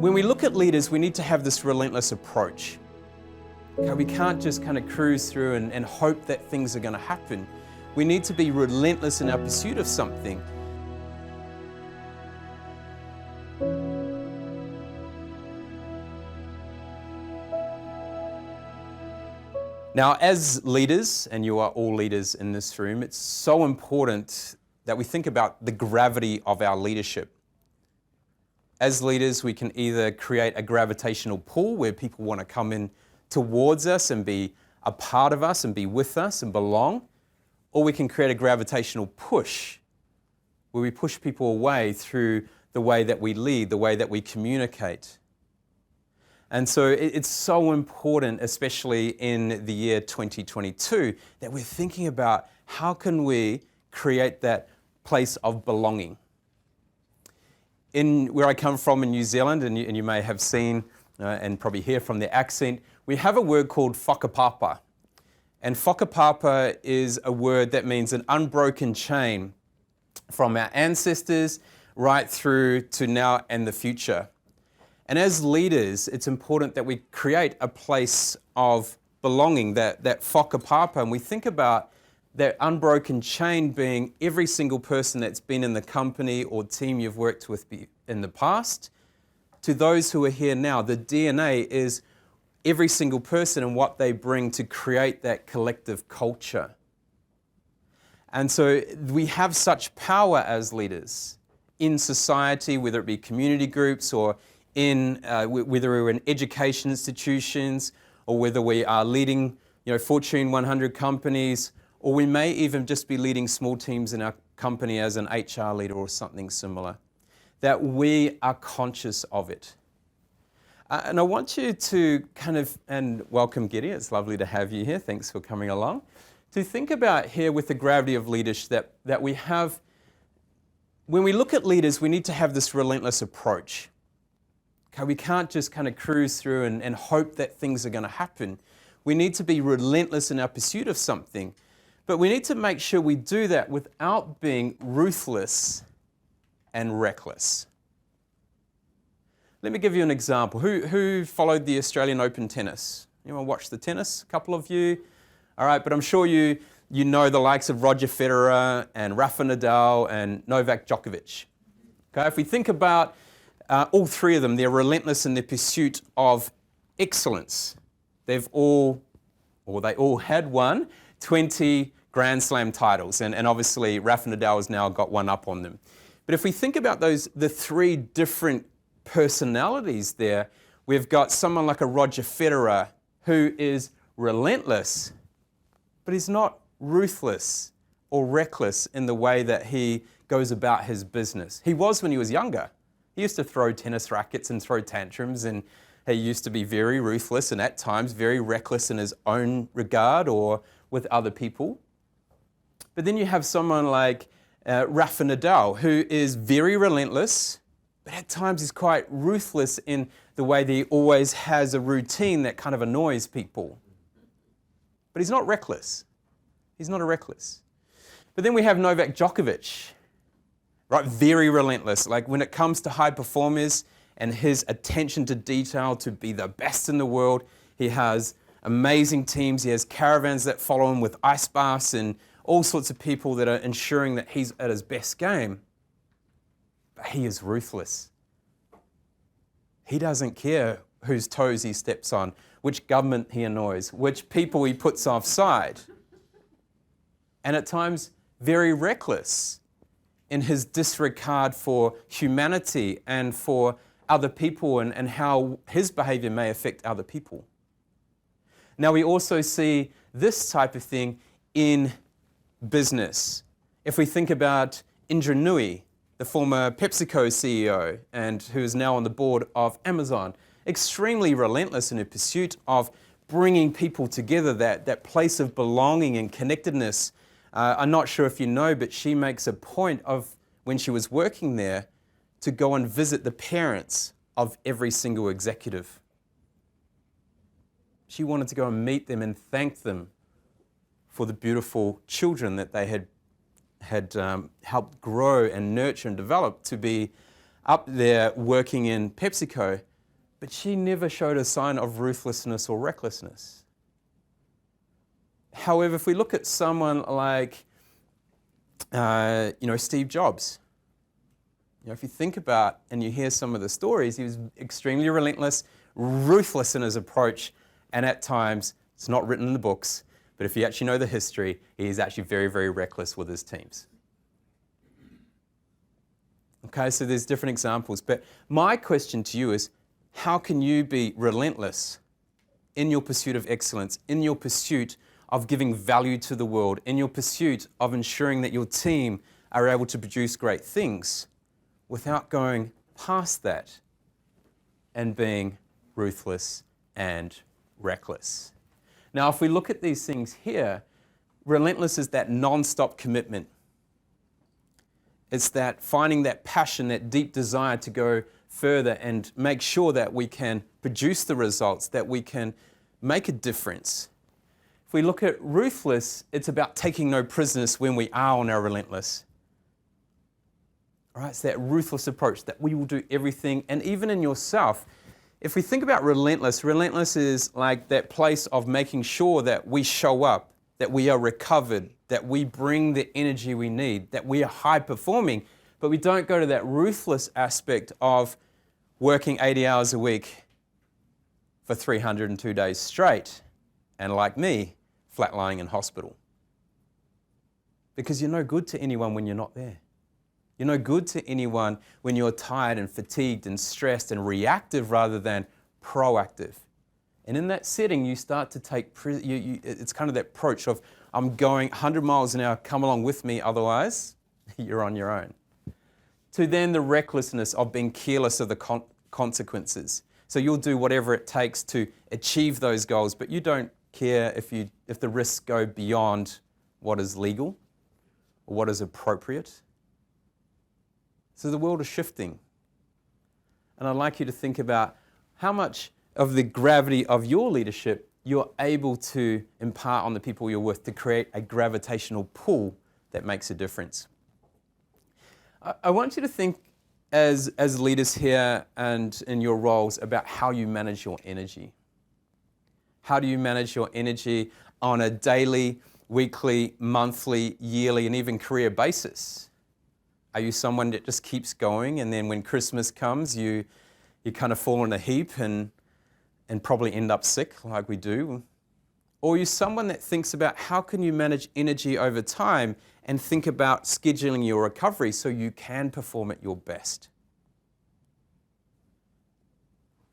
When we look at leaders, we need to have this relentless approach. Okay, we can't just kind of cruise through and hope that things are going to happen. We need to be relentless in our pursuit of something. Now, as leaders, and you are all leaders in this room, it's so important that we think about the gravity of our leadership. As leaders, we can either create a gravitational pull where people want to come in towards us and be a part of us and be with us and belong, or we can create a gravitational push where we push people away through the way that we lead, the way that we communicate. And so it's so important, especially in the year 2022, that we're thinking about how can we create that place of belonging. In where I come from in New Zealand, and you may have seen and probably hear from the accent, we have a word called whakapapa. And whakapapa is a word that means an unbroken chain from our ancestors right through to now and the future. And as leaders, it's important that we create a place of belonging, that whakapapa, and we think about that unbroken chain being every single person that's been in the company or team you've worked with in the past, to those who are here now. The DNA is every single person and what they bring to create that collective culture. And so we have such power as leaders in society, whether it be community groups or whether we're in education institutions or whether we are leading Fortune 100 companies, or we may even just be leading small teams in our company as an HR leader or something similar, that we are conscious of it. And I want you to and welcome Giddy, it's lovely to have you here, thanks for coming along, to think about here with the gravity of leadership that we have, when we look at leaders, we need to have this relentless approach. Okay, we can't just cruise through and hope that things are going to happen. We need to be relentless in our pursuit of something. But we need to make sure we do that without being ruthless and reckless. Let me give you an example. Who followed the Australian Open tennis? Anyone watch the tennis? A couple of you? All right, but I'm sure you know the likes of Roger Federer and Rafa Nadal and Novak Djokovic. Okay, if we think about all three of them, they're relentless in their pursuit of excellence. They all had won 20 Grand Slam titles, and obviously Rafa Nadal has now got one up on them. But if we think about the three different personalities there, we've got someone like a Roger Federer who is relentless, but he's not ruthless or reckless in the way that he goes about his business. He was when he was younger. He used to throw tennis rackets and throw tantrums, and he used to be very ruthless and at times very reckless in his own regard or with other people. But then you have someone like Rafa Nadal, who is very relentless, but at times is quite ruthless in the way that he always has a routine that kind of annoys people. But he's not reckless. He's not a reckless. But then we have Novak Djokovic, right? Very relentless. Like when it comes to high performers and his attention to detail to be the best in the world, he has amazing teams. He has caravans that follow him with ice baths and all sorts of people that are ensuring that he's at his best game. But he is ruthless. He doesn't care whose toes he steps on, which government he annoys, which people he puts offside. And at times, very reckless in his disregard for humanity and for other people and how his behavior may affect other people. Now, we also see this type of thing in business. If we think about Indra Nooyi, the former PepsiCo CEO and who is now on the board of Amazon, extremely relentless in her pursuit of bringing people together, that place of belonging and connectedness. I'm not sure if you know, but she makes a point of, when she was working there, to go and visit the parents of every single executive. She wanted to go and meet them and thank them for the beautiful children that they had helped grow and nurture and develop to be up there working in PepsiCo, but she never showed a sign of ruthlessness or recklessness. However, if we look at someone like, Steve Jobs, if you think about and you hear some of the stories, he was extremely relentless, ruthless in his approach, and at times, it's not written in the books, but if you actually know the history, he is actually very, very reckless with his teams. Okay, so there's different examples, but my question to you is, how can you be relentless in your pursuit of excellence, in your pursuit of giving value to the world, in your pursuit of ensuring that your team are able to produce great things without going past that and being ruthless and reckless? Now, if we look at these things here, relentless is that non-stop commitment. It's that finding that passion, that deep desire to go further and make sure that we can produce the results, that we can make a difference. If we look at ruthless, it's about taking no prisoners when we are on our relentless. All right, it's that ruthless approach that we will do everything, and even in yourself. If we think about relentless, relentless is like that place of making sure that we show up, that we are recovered, that we bring the energy we need, that we are high performing, but we don't go to that ruthless aspect of working 80 hours a week for 302 days straight, and like me, flatlining in hospital. Because you're no good to anyone when you're not there. You're no good to anyone when you're tired and fatigued and stressed and reactive rather than proactive. And in that setting, you start to take, it's kind of that approach of, I'm going 100 miles an hour, come along with me, otherwise you're on your own. To then the recklessness of being careless of the consequences. So you'll do whatever it takes to achieve those goals, but you don't care if the risks go beyond what is legal or what is appropriate. So the world is shifting. And I'd like you to think about how much of the gravity of your leadership you're able to impart on the people you're with to create a gravitational pull that makes a difference. I want you to think as leaders here and in your roles about how you manage your energy. How do you manage your energy on a daily, weekly, monthly, yearly, and even career basis? Are you someone that just keeps going, and then when Christmas comes, you kind of fall in a heap and probably end up sick like we do? Or are you someone that thinks about how can you manage energy over time and think about scheduling your recovery so you can perform at your best?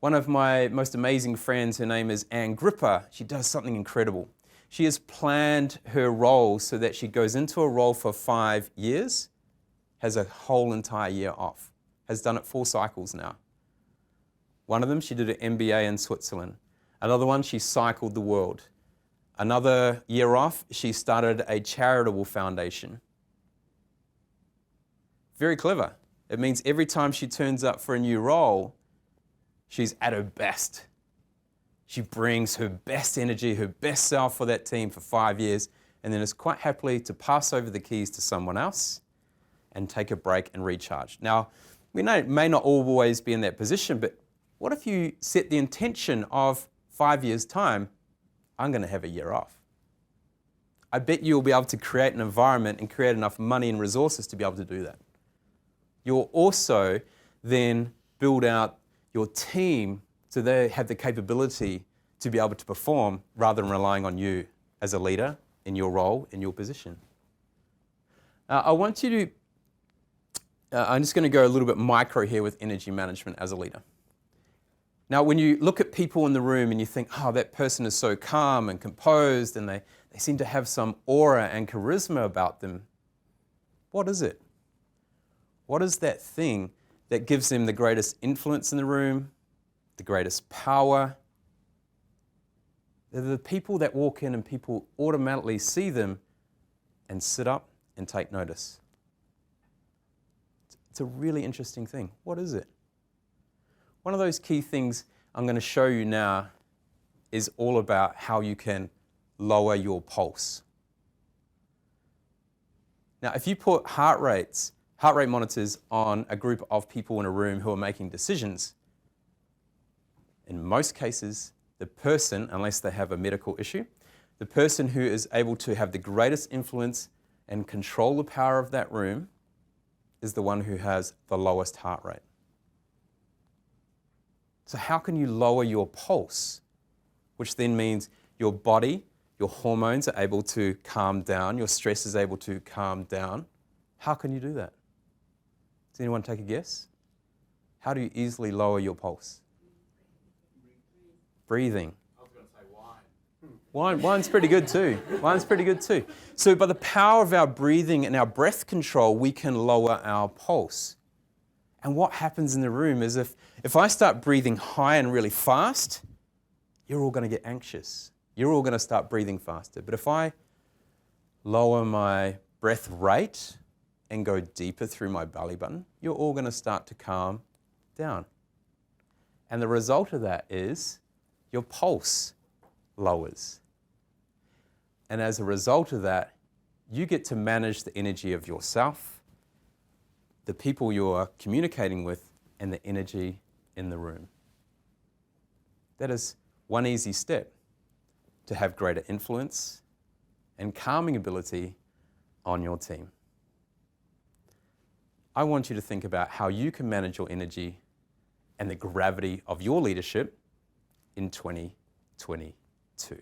One of my most amazing friends, her name is Ann Gripper. She does something incredible. She has planned her role so that she goes into a role for 5 years, has a whole entire year off, has done it 4 cycles now. One of them, she did an MBA in Switzerland. Another one, she cycled the world. Another year off, she started a charitable foundation. Very clever. It means every time she turns up for a new role, she's at her best. She brings her best energy, her best self for that team for 5 years, and then is quite happily to pass over the keys to someone else and take a break and recharge. Now, we may not always be in that position, but what if you set the intention of 5 years' time, I'm going to have a year off? I bet you'll be able to create an environment and create enough money and resources to be able to do that. You'll also then build out your team so they have the capability to be able to perform rather than relying on you as a leader in your role, in your position. I want you to, I'm just going to go a little bit micro here with energy management as a leader. Now, when you look at people in the room and you think, oh, that person is so calm and composed and they seem to have some aura and charisma about them, what is it? What is that thing that gives them the greatest influence in the room, the greatest power? They're the people that walk in and people automatically see them and sit up and take notice. It's a really interesting thing. What is it? One of those key things I'm going to show you now is all about how you can lower your pulse. Now, if you put heart rates heart rate monitors on a group of people in a room who are making decisions, in most cases, the person, unless they have a medical issue, the person who is able to have the greatest influence and control the power of that room is the one who has the lowest heart rate. So how can you lower your pulse, which then means your body, your hormones are able to calm down, your stress is able to calm down? How can you do that? Does anyone take a guess? How do you easily lower your pulse? Breathing. I was going to say wine. Wine's pretty good too. Wine's pretty good too. So by the power of our breathing and our breath control, we can lower our pulse. And what happens in the room is if I start breathing high and really fast, you're all going to get anxious. You're all going to start breathing faster. But if I lower my breath rate and go deeper through my belly button, you're all going to start to calm down. And the result of that is your pulse lowers. And as a result of that, you get to manage the energy of yourself, the people you are communicating with, and the energy in the room. That is one easy step to have greater influence and calming ability on your team. I want you to think about how you can manage your energy and the gravity of your leadership in 2022.